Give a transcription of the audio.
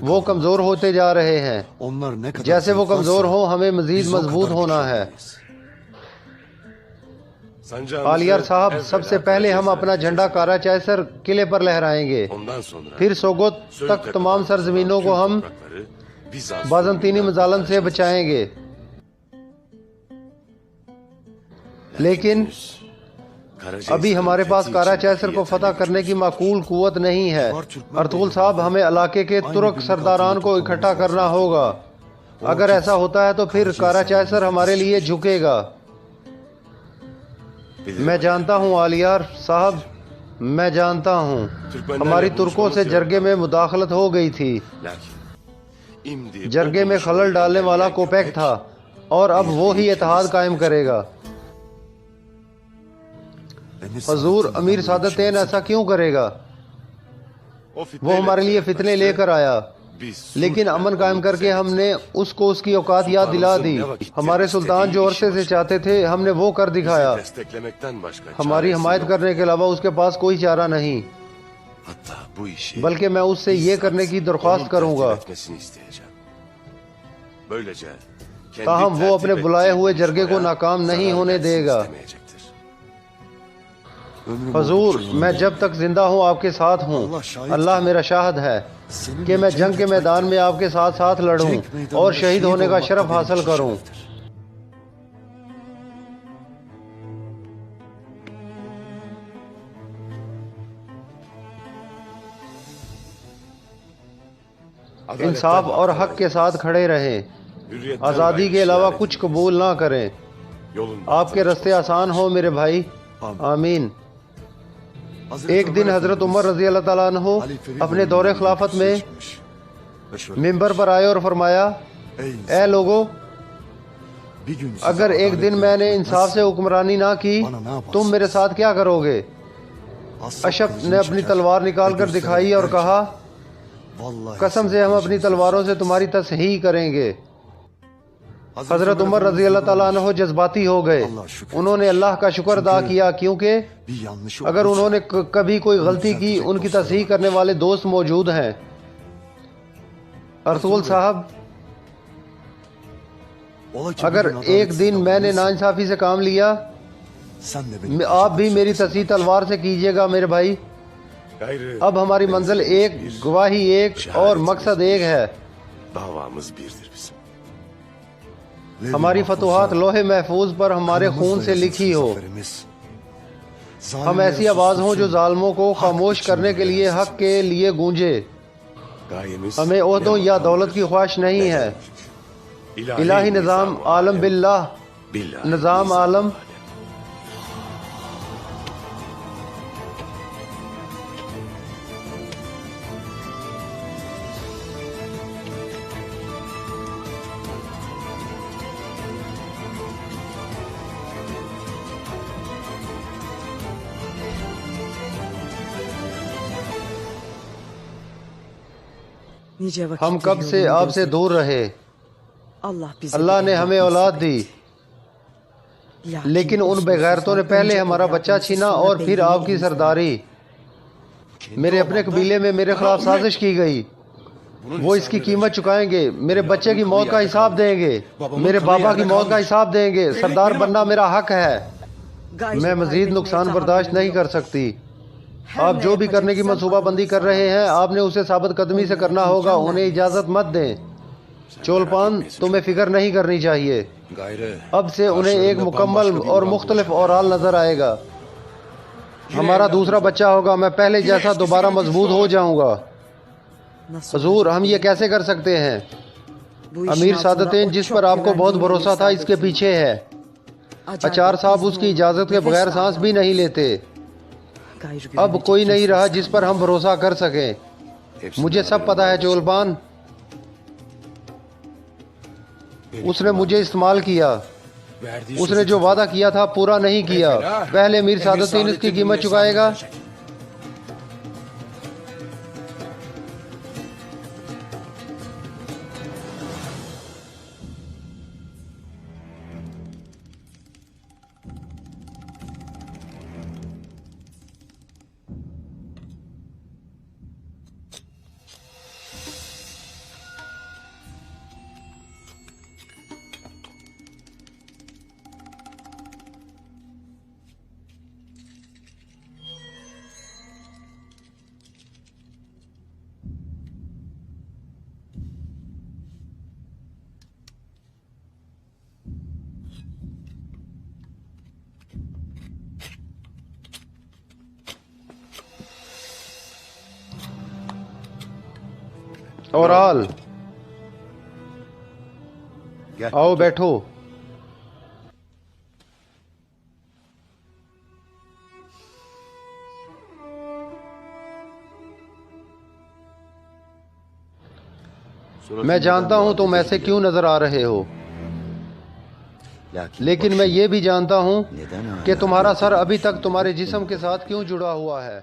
وہ کمزور ہوتے جا رہے ہیں۔ جیسے وہ کمزور ہوں ہمیں مزید مضبوط ہونا ہے۔ آلیار صاحب، سب سے پہلے ہم اپنا جھنڈا کارا چائسر قلعے پر لہرائیں گے، پھر سوگوت تک تمام سرزمینوں کو ہم بازنطینی مظالم سے بچائیں گے۔ لیکن ابھی ہمارے پاس کارا چائسر کو فتح کرنے کی معقول قوت نہیں ہے۔ ارطغرل صاحب، ہمیں علاقے کے ترک سرداران کو اکٹھا کرنا ہوگا۔ اگر ایسا ہوتا ہے تو پھر کارا چائسر ہمارے لیے جھکے گا۔ میں جانتا ہوں آلیار صاحب، میں جانتا ہوں ہماری ترکوں سے جرگے میں مداخلت ہو گئی تھی۔ جرگے میں خلل ڈالنے والا کوپیک تھا اور اب وہی اتحاد قائم کرے گا۔ حضور امیر سعادتین ایسا کیوں کرے گا؟ وہ ہمارے لیے فتنے لے کر آیا، لیکن امن قائم کر کے ہم نے اس کو اس کی اوقات یاد دلا دی۔ ہمارے سلطان جو عرصے سے چاہتے تھے ہم نے وہ کر دکھایا۔ ہماری حمایت کرنے کے علاوہ اس کے پاس کوئی چارہ نہیں، بلکہ میں اس سے یہ کرنے کی درخواست کروں گا۔ تاہم وہ اپنے بلائے ہوئے جرگے کو ناکام نہیں ہونے دے گا۔ حضور، میں جب تک زندہ ہوں آپ کے ساتھ ہوں۔ اللہ میرا شاہد ہے کہ میں جنگ کے میدان میں آپ کے ساتھ ساتھ لڑوں اور شہید ہونے کا شرف حاصل کروں۔ انصاف اور حق کے ساتھ کھڑے رہیں، آزادی کے علاوہ کچھ قبول نہ کریں۔ آپ کے راستے آسان ہوں میرے بھائی، آمین۔ ایک دن حضرت عمر رضی اللہ تعالیٰ عنہ اپنے دور خلافت میں منبر پر آئے اور فرمایا، اے لوگو، اگر ایک دن میں نے انصاف سے حکمرانی نہ کی تم میرے ساتھ کیا کرو گے؟ اشب نے اپنی تلوار نکال کر دکھائی اور کہا، قسم سے ہم اپنی تلواروں سے تمہاری تصحیح کریں گے۔ حضرت عمر رضی اللہ تعالیٰ عنہ جذباتی ہو گئے۔ انہوں نے اللہ کا شکر ادا کیا، کیونکہ اگر انہوں نے کبھی کوئی غلطی کی ان کی تصحیح کرنے والے دوست موجود ہیں۔ ارطغرل صاحب، اگر ایک دن میں نے ناانصافی سے کام لیا آپ بھی میری تصحیح تلوار سے کیجیے گا میرے بھائی۔ اب ہماری منزل ایک، گواہی ایک اور مقصد ایک ہے۔ ہماری فتوحات لوح محفوظ پر ہمارے خون سے لکھی ہو۔ ہم ایسی آواز ہوں جو ظالموں کو خاموش کرنے کے لیے حق کے لیے گونجے۔ ہمیں عہدوں یا دولت کی خواہش نہیں ہے۔ الہی نظام عالم باللہ، نظام عالم۔ ہم کب سے آپ سے دور رہے۔ اللہ نے ہمیں اولاد دی، لیکن ان بے غیرتوں نے پہلے ہمارا بچہ چھینا اور پھر آپ کی سرداری۔ میرے اپنے قبیلے میں میرے خلاف سازش کی گئی، وہ اس کی قیمت چکائیں گے، میرے بچے کی موت کا حساب دیں گے، میرے بابا کی موت کا حساب دیں گے۔ سردار بننا میرا حق ہے، میں مزید نقصان برداشت نہیں کر سکتی۔ آپ جو بھی کرنے کی منصوبہ بندی کر رہے ہیں آپ نے اسے ثابت قدمی سے کرنا ہوگا، انہیں اجازت مت دیں۔ چولپان، تمہیں فکر نہیں کرنی چاہیے، اب سے انہیں ایک مکمل اور مختلف اورال نظر آئے گا۔ ہمارا دوسرا بچہ ہوگا، میں پہلے جیسا دوبارہ مضبوط ہو جاؤں گا۔ حضور، ہم یہ کیسے کر سکتے ہیں؟ امیر سعادتین جس پر آپ کو بہت بھروسہ تھا اس کے پیچھے ہے۔ اچار صاحب اس کی اجازت کے بغیر سانس بھی نہیں لیتے۔ اب کوئی نہیں رہا جس پر ہم بھروسہ کر سکیں۔ مجھے سب پتا ہے چولپان، اس نے مجھے استعمال کیا، اس نے جو وعدہ کیا تھا پورا نہیں کیا۔ پہلے امیر سعادتین اس کی قیمت چکائے گا۔ اور آل، آؤ بیٹھو۔ میں جانتا ہوں تم ایسے کیوں نظر آ رہے ہو، لیکن میں یہ بھی جانتا ہوں کہ تمہارا سر ابھی تک تمہارے جسم کے ساتھ کیوں جڑا ہوا ہے۔